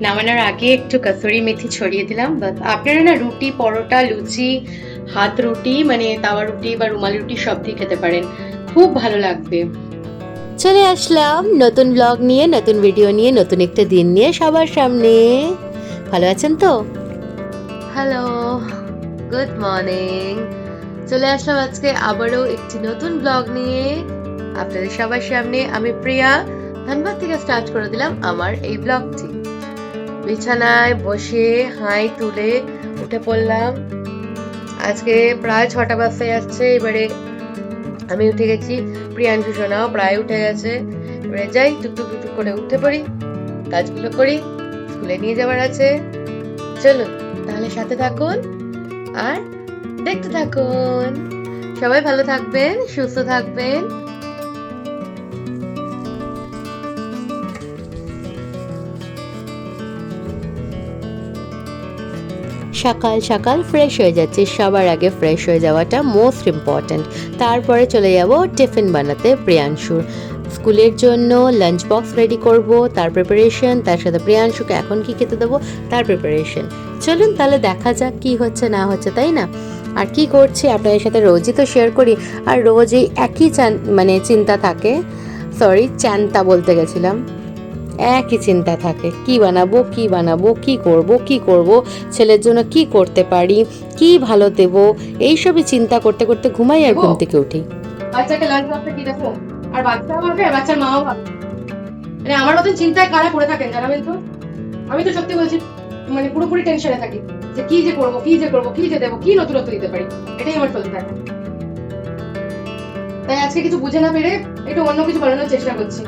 নামানোর আগে একটু কসুরি মেথি ছড়িয়ে দিলাম। বাস আপনারা না রুটি, পরোটা, লুচি, হাত রুটি মানে তাওয়া রুটি বা রুমালি রুটি সব দিয়ে খেতে পারেন, খুব ভালো লাগবে। চলে আসলাম নতুন ব্লগ নিয়ে, নতুন ভিডিও নিয়ে, নতুন একটা দিন নিয়ে সবার সামনে। ভালো আছেন তো? Hello, good morning. চলে আসলাম আজকে আবারও একটি নতুন ব্লগ নিয়ে আপনাদের সবার সামনে। আমি প্রিয়া ধানবাদ থেকে স্টার্ট করে দিলাম আমার এই ব্লগটি। বিছানায় বসে হাই তুলে উঠে পড়লাম। আজকে প্রায় 6টা বাজতে যাচ্ছে। এবারে আমি উঠে গেছি, প্রিয়াংশু সোনাও প্রায় উঠে গেছে। এবারে যাই, টুকটুক টুকটুক করে উঠতে পড়ি, কাজগুলো করি, স্কুলে নিয়ে যাওয়ার আছে। চলুন তাহলে সাথে থাকুন আর দেখতে থাকুন। সবাই ভালো থাকবেন, সুস্থ থাকবেন। সকাল সকাল ফ্রেশ হয়ে যাচ্ছি, সবার আগে ফ্রেশ হয়ে যাওয়াটা মোস্ট ইম্পর্ট্যান্ট। তারপরে চলে যাব টিফিন বানাতে প্রিয়াংশুর স্কুলের জন্য। লাঞ্চ বক্স রেডি করব, তার প্রিপারেশন, তার সাথে প্রিয়াংশুকে এখন কি খেতে দেবো তার প্রিপারেশন। চলুন তাহলে দেখা যাক কি হচ্ছে না হচ্ছে, তাই না? আর কি করছি আপনাদের সাথে রোজই তো শেয়ার করি, আর রোজই একই মানে চিন্তা থাকে। সরি, চিন্তা বলতে গেছিলাম। একই চিন্তা থাকে, কি বানাবো কি বানাবো, কি করব কি করব, ছেলের জন্য কি করতে পারি, কি ভালো দেব, এইসবই চিন্তা করতে করতে ঘুমাই আর ঘুম থেকে উঠি। বাচ্চাকে লাঞ্চ বক্সে কি দেখো, আর বাচ্চাও ভাবে আর বাচ্চার মাও ভাবে, মানে আমার মতন চিন্তায় কারা পড়ে থাকেন জানাবেন তো। আমি তো সত্যি বলছি, মানে পুরোপুরি টেনশনে থাকি যে কি যে করবো, কি যে করবো, কি যে দেবো, কি নতুনত্ব দিতে পারি, এটাই আমার চলতে থাকে। তাই আজকে কিছু বুঝে না পেরে একটু অন্য কিছু বানানোর চেষ্টা করছি।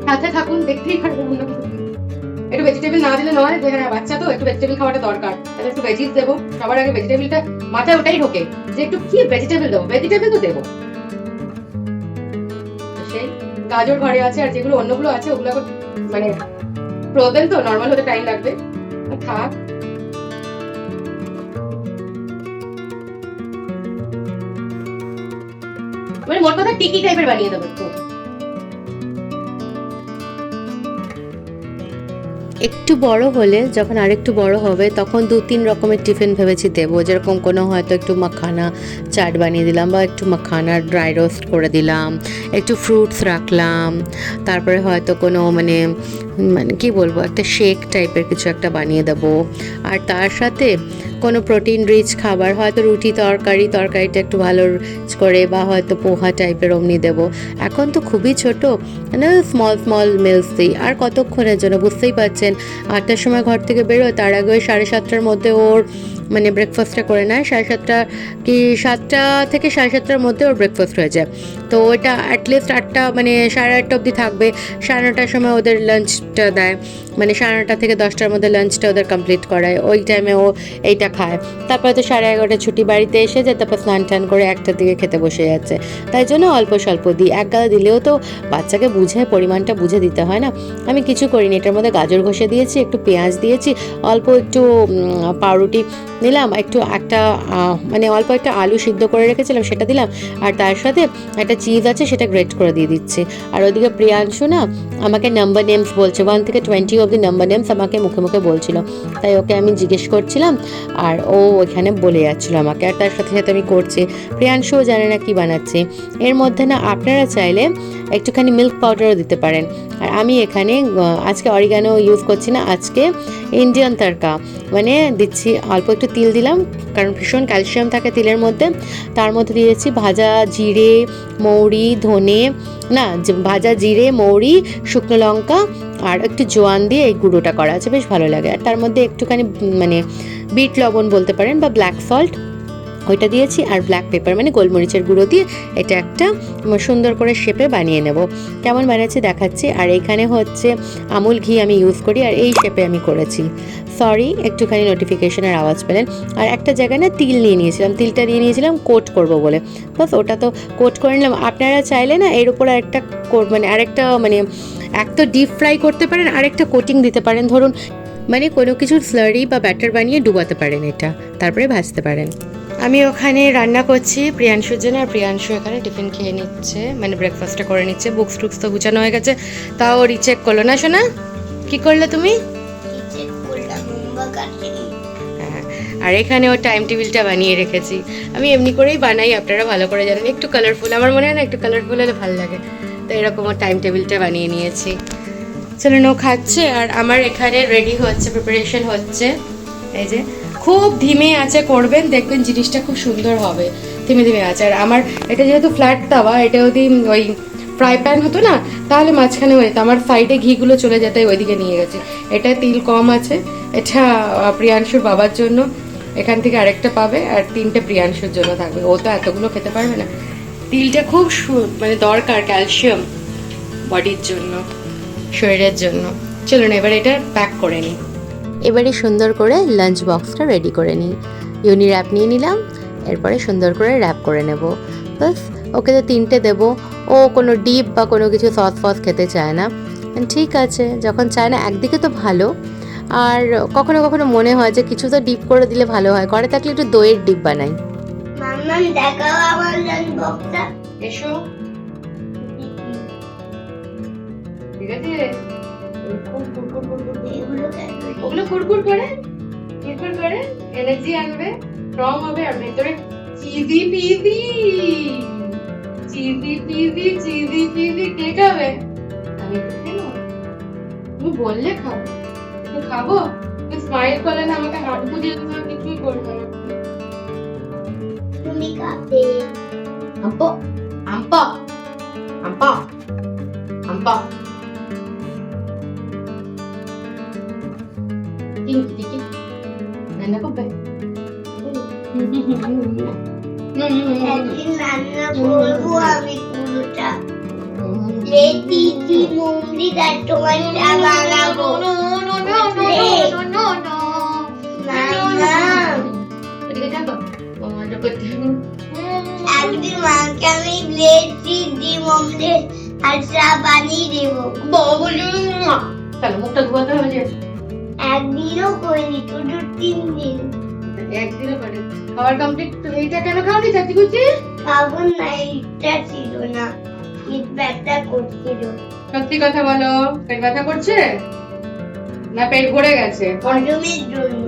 সাথে থাকুন, দেখতেই পারবেন অন্য কিছু। একটু ভেজিটেবল না দিলে নয়, যে হ্যাঁ বাচ্চা তো একটু ভেজিটেবল খাওয়াটা দরকার, তাহলে একটু ভেজিস দেবো। সবার আগে ভেজিটেবলটা মাথায় ওটাই ঢোকে যে একটু কি ভেজিটেবল দেবো, ভেজিটেবল তো দেবো। সেই গাজর ঘরে আছে, আর যেগুলো অন্যগুলো আছে ওগুলো মানে ফ্রোজেন, তো নরমাল হতে টাইম লাগবে। থাক, মানে মোট কথা টিকি টাইপের বানিয়ে দেবো তো। একটু বড় হলে, যখন আরেকটু বড় হবে, তখন 2-3 রকমের টিফিন ভেবেছি দেবো। যেরকম কোনো হয়তো একটু মাখানা চাট বানিয়ে দিলাম, বা একটু মাখানা ড্রাই রোস্ট করে দিলাম, একটু ফ্রুটস রাখলাম, তারপরে হয়তো কোনো মানে মানে কি বলবো, একটা শেক টাইপের কিছু একটা বানিয়ে দেবো। আর তার সাথে কোনো প্রোটিন রিচ খাবার, হয়তো রুটি তরকারিটা একটু ভালো করে, বা হয়তো পোহা টাইপের অমনি দেবো। এখন তো খুবই ছোট, মানে স্মল স্মল মিলস দিই। আর কতক্ষণের জন্য বুঝতেই পারছেন, 8টার সময় ঘর থেকে বেরোয়, তার আগে ওই 7:30টার মধ্যে ওর মানে ব্রেকফাস্টটা করে নেয়। 7:30 কি 7টা থেকে 7:30টার মধ্যে ওর ব্রেকফাস্ট হয়ে যায়। তো ওইটা অ্যাটলিস্ট 8টা মানে 8:30 অবধি থাকবে। 9:30টার সময় ওদের লাঞ্চটা দেয়, মানে 9:30 থেকে 10টার মধ্যে লাঞ্চটা ওদের কমপ্লিট করায়। ওই টাইমে ও এইটা খায়। তারপরে তো 11:30 ছুটি, বাড়িতে এসে যায়, তারপর স্নান টান করে 1টার দিকে খেতে বসে যাচ্ছে। তাই জন্য অল্প স্বল্প দিই। এক গাদা দিলেও তো বাচ্চাকে বুঝে পরিমাণটা বুঝে দিতে হয় না। আমি কিছু করিনি, এটার মধ্যে গাজর ঘষে দিয়েছি, একটু পেঁয়াজ দিয়েছি, অল্প একটু পাউরুটি নিলাম, একটু একটা মানে অল্প একটা আলু সিদ্ধ করে রেখেছিলাম সেটা দিলাম, আর তার সাথে একটা চিজ আছে সেটা গ্রেট করে দিয়ে দিচ্ছি। আর ওইদিকে প্রিয়াংশু না আমাকে নাম্বার নেমস বলছে, 1 থেকে 20 অব দি নাম্বার নেমস আমাকে মুখে মুখে বলছিল। তাই ওকে আমি জিজ্ঞেস করছিলাম, আর ও ওইখানে বলে যাচ্ছিলো আমাকে, আর তার সাথে সাথে আমি করছি। প্রিয়াংশুও জানে না কি বানাচ্ছি। এর মধ্যে না আপনারা চাইলে একটুখানি মিল্ক পাউডারও দিতে পারেন। আর আমি এখানে আজকে অরিগানো ইউজ করছি না, আজকে ইন্ডিয়ান তড়কা মানে দিচ্ছি। অল্প একটু তিল দিলাম, কারণ ভীষণ ক্যালসিয়াম থাকে তিলের মধ্যে। তার মধ্যে দিয়েছি ভাজা জিরে, মৌরি, ধনে, না ভাজা জিরে, মৌরি, শুকনো লঙ্কা আর একটু জোয়ান দিয়ে এই গুঁড়োটা করা আছে, বেশ ভালো লাগে। আর তার মধ্যে একটুখানি মানে বিট লবণ বলতে পারেন, বা ব্ল্যাক সল্ট, ওইটা দিয়েছি। আর ব্ল্যাক পেপার মানে গোলমরিচের গুঁড়ো দিয়ে এটা একটা সুন্দর করে শেপে বানিয়ে নেব। কেমন বানাচ্ছি দেখাচ্ছি। আর এইখানে হচ্ছে আমুল ঘি আমি ইউজ করি, আর এই শেপে আমি করেছি। সরি, একটুখানি নোটিফিকেশনের আওয়াজ পেলেন। আর একটা জায়গায় না তিল নিয়ে নিয়েছিলাম, তিলটা নিয়ে নিয়েছিলাম কোট করব বলে, বাস ওটা তো কোট করে নিলাম। আপনারা চাইলে না এর উপর আরেকটা মানে আরেকটা মানে এক তো ডিপ ফ্রাই করতে পারেন, আরেকটা কোটিং দিতে পারেন। ধরুন মানে কোনো কিছুর স্লারি বা ব্যাটার বানিয়ে ডুবাতে পারেন এটা, তারপরে ভাজতে পারেন। আমি ওখানে রান্না করছি প্রিয়াংশুর জন্য, আর প্রিয়াংশু এখানে টিফিন খেয়ে নিচ্ছে, মানে ব্রেকফাস্টটা করে নিচ্ছে। বুকস টুকস তো গুছানো হয়ে গেছে, তাও রিচেক করলো না শোনা? কি করলে তুমি? হ্যাঁ, আর এখানে ওর টাইম টেবিলটা বানিয়ে রেখেছি। আমি এমনি করেই বানাই, আপনারা ভালো করে জানেন, একটু কালারফুল, আমার মনে হয় না একটু কালারফুল হলে ভালো লাগে, তো এরকম ওর টাইম টেবিলটা বানিয়ে নিয়েছি। চলুন, ও খাচ্ছে আর আমার এখানে রেডি হচ্ছে, প্রিপারেশন হচ্ছে। এই যে খুব ধিমে আছে করবেন, দেখবেন জিনিসটা খুব সুন্দর হবে, ধিমে ধিমে আছে। আর আমার এটা যেহেতু ফ্ল্যাট তাওয়া, এটা যদি ওই ফ্রাই প্যান হতো না তাহলে মাঝখানে হয়ে যেত, আমার সাইডে ঘিগুলো চলে যেত, ওইদিকে নিয়ে গেছে। এটা তিল কম আছে, এটা প্রিয়াংশুর বাবার জন্য, এখান থেকে আরেকটা পাবে, আর 3টে প্রিয়াংশুর জন্য থাকবে, ও তো এতগুলো খেতে পারবে না। তিলটা খুব মানে দরকার ক্যালসিয়াম বডির জন্য, শরীরের জন্য। চলুন এবার এটা প্যাক করে নিই। এবারে সুন্দর করে লাঞ্চ বক্সটা রেডি করে নিই। ইউনি র্যাপ নিয়ে নিলাম, এরপরে সুন্দর করে র্যাপ করে নেব। বাস, ওকে তো 3টে দেবো, ও কোনো ডিপ বা কোনো কিছু সস ফস খেতে চায় না। ঠিক আছে, যখন চায় না একদিকে তো ভালো, আর কখনো কখনো মনে হয় যে কিছু তো ডিপ করে দিলে ভালো হয়, ঘরে থাকলে একটু দইয়ের ডিপ বানাই। মাম্মাম দেখাও আমার লাঞ্চ বক্সটা। এসো, ঠিক আছে? এগুলো কেন? ওগুলো কুড়কুড় করে এনার্জি আনবে, স্ট্রং হবে, আর ভেতরে চিজি পিজি কেক হবে। আমি তো খেলো, তুমি বললে খাবো, একটু খাবো, তুমি স্মাইল করলে না, আমাকে হাত বুঝিয়ে তুমি কিছুই করবে না। তুমি খাবে। আম্পা আম্পা আম্পা আম্পা কি রান্না করবে? একদিন রান্না করবো আমি পুরোটা। লেডি দি মুমরি তার তোমারটা বানাবো। মাম্মাম একদিন মাকে আমি লেডি দি মুমরি আচ্ছা বানিয়ে দেবো। চলো মুখটা ধোয়াতে হবে যে। একদিনও করিনি, শুধু 3 দিন। একদিনও করে খাবার কমপ্লিট। এইটা কেন খাওনি চাচি কুচি? খাবো না, এটা ছিল না, পেট ব্যথা করছিল। সত্যি কথা বলো, পেট ব্যথা করছে না পেট ভরে গেছে? হজমের জন্য।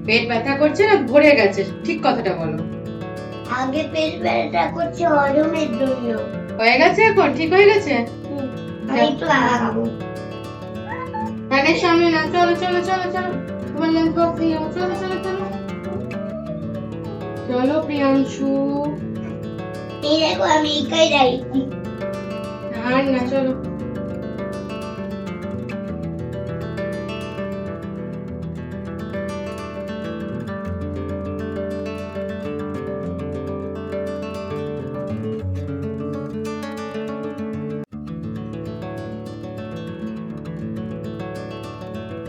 পেট ব্যথা করছে না ভরে গেছে? ঠিক কথাটা বলো। আগে পেট ব্যথা করছে হজমের জন্য। হয়ে গেছে, এখন ঠিক হয়ে গেছে। আমি একটু খাবো। ফ্যানের সামনে না, চলো চলো চলো চলো, তোমার লাঞ্চ বক্স নিয়ে যাবো, চলো চলো চলো চলো প্রিয়াংশু। এই দেখো আমি একাই দাঁড়িয়েছি। আর না, চলো।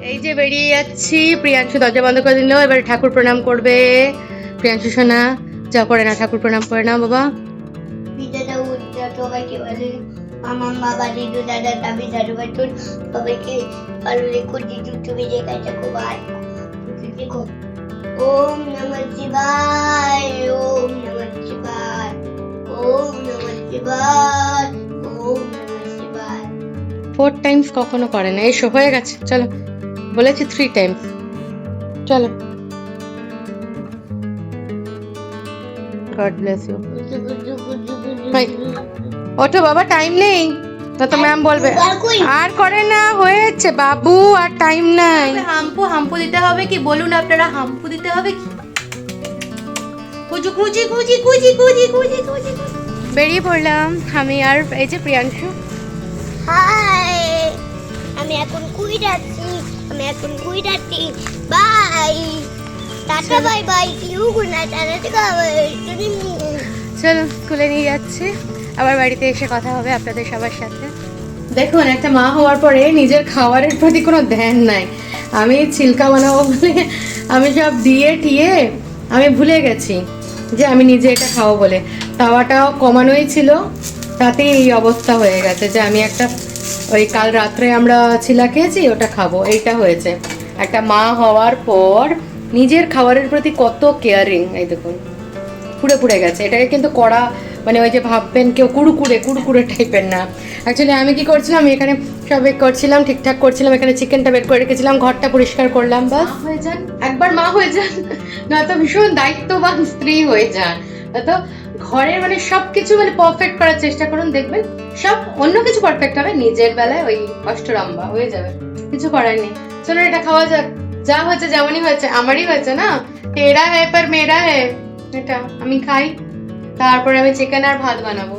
এই যে বেরিয়ে যাচ্ছি, প্রিয়াংশু দরজা বন্ধ করে দিল, এবার ঠাকুর প্রণাম করবে। প্রিয়াংশু সোনা যা করে না, ঠাকুর প্রণাম করে না বাবা। পিতাটা উঠটা সবাইকে বলে আমার বাবা দিদু দাদা দাবি দাদু বাটুন সবাইকে ভালো রেখো, দিদু তুমি যেখানে থাকো ভাই দেখো। ওম নমঃ শিবায়, ওম নমঃ শিবায়, ওম নমঃ শিবায়, ওম নমঃ শিবায়। 4 টাইমস কখনো করে না। এসো, হয়ে গেছে, চলো। বলেছি 3 টাইমস, চলো। God bless you. ওঠো বাবা, টাইম নেই, তো তো ম্যাম বলবে। আর করে না, হয়েছে বাবু, আর টাইম নাই। হাম্পু হাম্পু দিতে হবে কি বলুন আপনারা, হাম্পু দিতে হবে কি? কুচি কুচি কুচি কুচি কুচি কুচি কুচি। বেরিয়ে পড়লাম আমি আর এই যে প্রিয়াংশু। হাই, আমি এখন কুই যাচ্ছি, বাই, টাটা বাই বাই, কিউ গুনা টাটা বাই। চলো স্কুলে নিয়ে যাচ্ছি, আবার বাড়িতে এসে কথা হবে আপনাদের সবার সাথে। দেখুন, একটা মা হওয়ার পরে নিজের খাবারের প্রতি কোনো ধ্যান নাই। আমি ছিলকা বানাবো বলে আমি সব দিয়ে টিয়ে আমি ভুলে গেছি যে আমি নিজে এটা খাবো বলে। তাওয়াটাও কমানোই ছিল, তাতে এই অবস্থা হয়ে গেছে যে আমি একটা ওই কাল রাত্রে আমরা ছিলা খেয়েছি ওটা খাবো, এইটা হয়েছে। একটা মা হওয়ার পর নিজের খাবারের প্রতি কত কেয়ারিং, এই দেখুন পুড়ে পুড়ে গেছে। এটাকে কিন্তু কড়া মানে ওই যে ভাববেন কেউ কুড়কুড়ে টাইপের না। অ্যাকচুয়ালি আমি কি করছিলাম, আমি এখানে সব করছিলাম, ঠিকঠাক করছিলাম, এখানে চিকেনটা বের করে রেখেছিলাম, ঘরটা পরিষ্কার করলাম, বাস হয়ে যান, একবার মা হয়ে যান, নয়তো ভীষণ দায়িত্ববান স্ত্রী হয়ে যান। তো ঘরের মানে সবকিছু মানে পারফেক্ট করার চেষ্টা করুন, দেখবেন সব অন্য কিছু পারফেক্ট হবে, নিজের বেলায় ওই অষ্টরম্বা হয়ে যাবে, কিছু করার নেই। চলো এটা খাওয়া যাক, যা হয়েছে যেমনই হয়েছে আমারই হয়েছে না, তেরা হ্যায় পর মেরা হ্যায়, এটা আমি খাই, তারপরে আমি চিকেন আর ভাত বানাবো।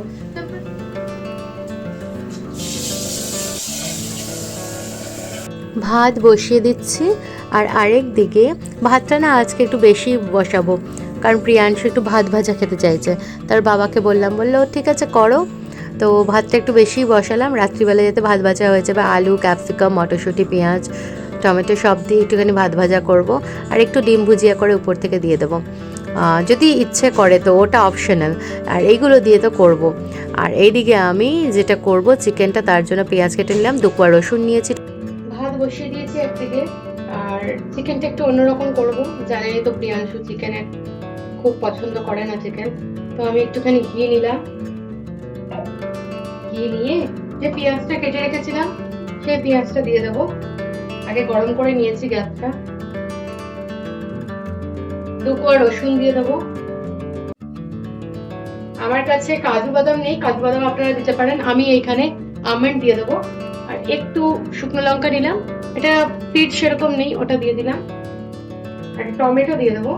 ভাত বসিয়ে দিচ্ছি, আর আরেক দিকে ভাতটা না আজকে একটু বেশি বসাবো, কারণ প্রিয়াংশু একটু ভাত ভাজা খেতে চাইছে। তার বাবাকে বললো ঠিক আছে করো, তো ভাতটা একটু বেশি বসালাম, রাত্রিবেলা যাতে ভাত ভাজা হয়েছে, বা আলু, ক্যাপসিকাম, মটরশুঁটি, পেঁয়াজ, টমেটো সব দিয়ে একটুখানি ভাত ভাজা করব, আর একটু ডিম ভুজিয়া করে উপর থেকে দিয়ে দেবো, যদি ইচ্ছে করে, তো ওটা অপশনাল, আর এইগুলো দিয়ে তো করব। আর এইদিকে আমি যেটা করব চিকেনটা, তার জন্য পেঁয়াজ কেটে নিলাম, 2 কোয়া রসুন নিয়েছি, ভাত বসিয়ে দিয়েছি একদিকে, আর চিকেনটা একটু অন্যরকম করব, জানেন তো প্রিয়াংশু চিকেনের খুব পছন্দ করে না চিকেন, তো আমি একটুখানি ঘি নিলাম, ঘি নিয়ে যে পেঁয়াজটা কেটে রেখেছিলাম সেই পেঁয়াজটা দিয়ে দেবো, আগে গরম করে নিয়েছি গ্যাসটা, 2 কোয়া রসুন দিয়ে দেবো। আমার কাছে কাজু বাদাম নেই, কাজু বাদাম আপনারা দিতে পারেন, আমি এইখানে আমন্ড দিয়ে দেবো, আর একটু শুকনো লঙ্কা নিলাম, এটা পিঠ সেরকম নেই, ওটা দিয়ে দিলাম, আর টমেটো দিয়ে দেবো,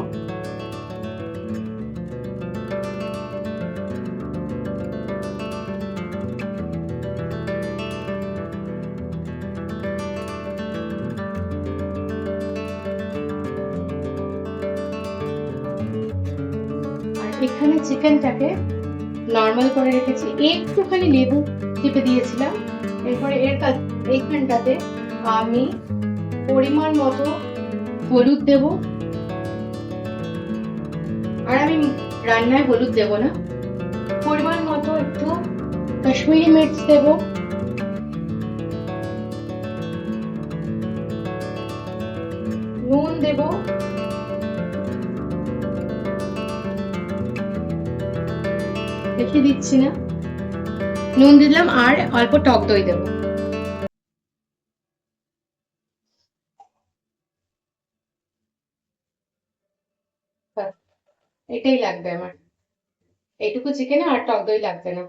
এখানে চিকেনটাকে নরমাল করে রেখেছি, একটুখানি লেবু চিপে দিয়েছিলাম, এরপরে এইখানটাতে আমি পরিমাণ মতো হলুদ দেব, আর আমি রান্নায় হলুদ দেব না, পরিমাণ মতো একটু কাশ্মীরি মির্চ দেব, নুন দেব, বেশি দিচ্ছি না, নুন দিলাম, আর অল্প টক দই দেবো। এটাই লাগবে আমার, এইটুকু চিকেনে আর টক দই লাগবে না।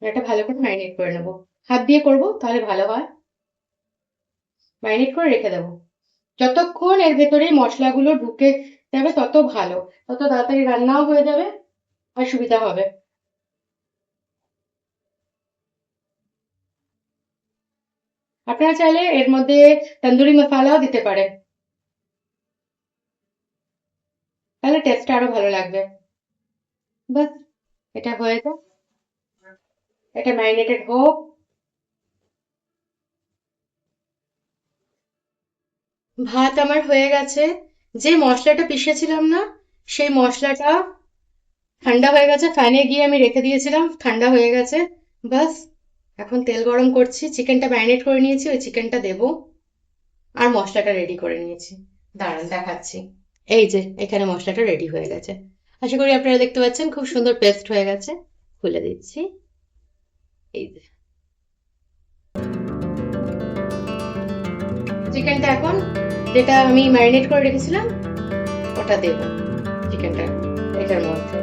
এটা ভালো করে ম্যারিনেট করে নেবো, হাত দিয়ে করবো তাহলে ভালো হয়, ম্যারিনেট করে রেখে দেবো, যতক্ষণ এর ভেতরে মশলাগুলো ঢুকে যাবে তত ভালো, তত তাড়াতাড়ি রান্নাও হয়ে যাবে আর সুবিধা হবে। আপনারা চাইলে এর মধ্যে তন্দুরি মশলাও দিতে পারেন, তাহলে টেস্টটা আরো ভালো লাগবে। বাস এটা হয়ে যায়, এটা ম্যারিনেটেড হোক। ভাত আমার হয়ে গেছে, যে মশলাটা পিষেছিলাম না সেই মশলাটা ঠান্ডা হয়ে গেছে, ফ্যানে গিয়ে আমি রেখে দিয়েছিলাম, ঠান্ডা হয়ে গেছে। বাস এখন তেল গরম করছি, চিকেনটা ম্যারিনেট করে নিয়েছি, ওই চিকেনটা দেবো, আর মশলাটা রেডি করে নিয়েছি, দাঁড়ান দেখাচ্ছি। এই যে এখানে মশলাটা রেডি হয়ে গেছে, আশা করি আপনারা দেখতে পাচ্ছেন খুব সুন্দর পেস্ট হয়ে গেছে, খুলে দিচ্ছি, এই যে চিকেনটা এখন যেটা আমি ম্যারিনেট করে রেখেছিলাম ওটা দেব, চিকেনটা এটার মধ্যে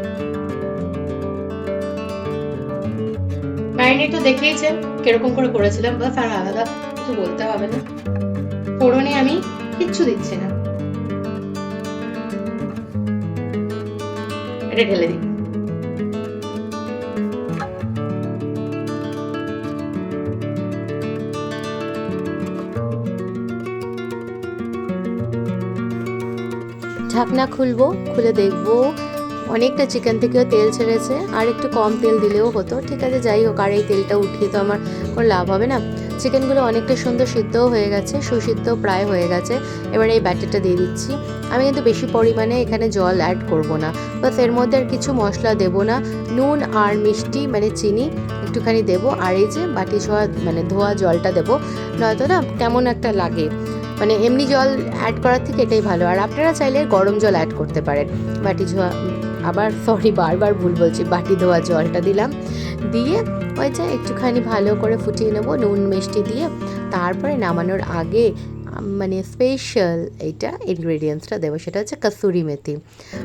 ম্যারিনেট তো দেখেইছেন কিরকম করে করেছিলাম, বাস আর আলাদা কিছু বলতে হবে না। ফোড়নে আমি কিচ্ছু দিচ্ছি না, এটা ঢেলে দিই। ঢাকনা খুলবো, খুলে দেখবো অনেকটা চিকেন থেকেও তেল ছেড়েছে, আর একটু কম তেল দিলেও হতো, ঠিক আছে যাই হোক, আর এই তেলটা উঠিয়ে তো আমার কোনো লাভ হবে না। চিকেনগুলো অনেকটা সুন্দর সিদ্ধও হয়ে গেছে, সুসিদ্ধ প্রায় হয়ে গেছে। এবার এই ব্যাটারটা দিয়ে দিচ্ছি, আমি কিন্তু বেশি পরিমাণে এখানে জল অ্যাড করব না, বাস এর মধ্যে আর কিছু মশলা দেব না, নুন আর মিষ্টি মানে চিনি একটুখানি দেব, আর এই যে বাটি ধোয়া জলটা দেব, নয়তো না কেমন একটা লাগে, মানে এমনি জল অ্যাড করার থেকে এটাই ভালো। আর আপনারা চাইলে গরম জল অ্যাড করতে পারেন, বাটি আবার সরি বারবার ভুল বলছি, বাটি ধোয়া জলটা দিলাম, দিয়ে ওই যে একটুখানি ভালো করে ফুটিয়ে নেবো নুন মিষ্টি দিয়ে। তারপরে নামানোর আগে মানে স্পেশাল এইটা ইনগ্রেডিয়েন্টসটা দেবো, সেটা হচ্ছে কসুরি মেথি।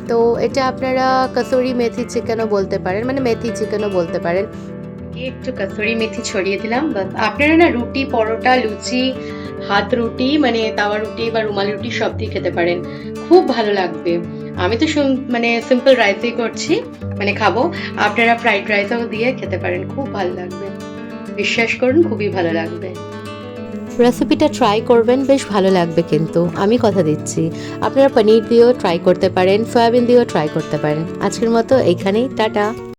তো এটা আপনারা কসুরি মেথি চিকেনও বলতে পারেন, মানে মেথি চিকেনও বলতে পারেন। একটু কসুরি মেথি ছড়িয়ে দিলাম। বাস আপনারা না রুটি, পরোটা, লুচি, হাত রুটি মানে তাওয়া রুটি বা রুমালি রুটি সব দিয়ে খেতে পারেন, খুব ভালো লাগবে। আমি তো মানে সিম্পল রাইসই করছি, মানে খাবো। আপনারা ফ্রাইড রাইসও দিয়ে খেতে পারেন, খুব ভালো লাগবে, বিশ্বাস করুন খুবই ভালো লাগবে। রেসিপিটা ট্রাই করবেন, বেশ ভালো লাগবে কিন্তু আমি কথা দিচ্ছি। আপনারা পনির দিয়েও ট্রাই করতে পারেন, সয়াবিন দিয়েও ট্রাই করতে পারেন। আজকের মতো এইখানেই, টাটা।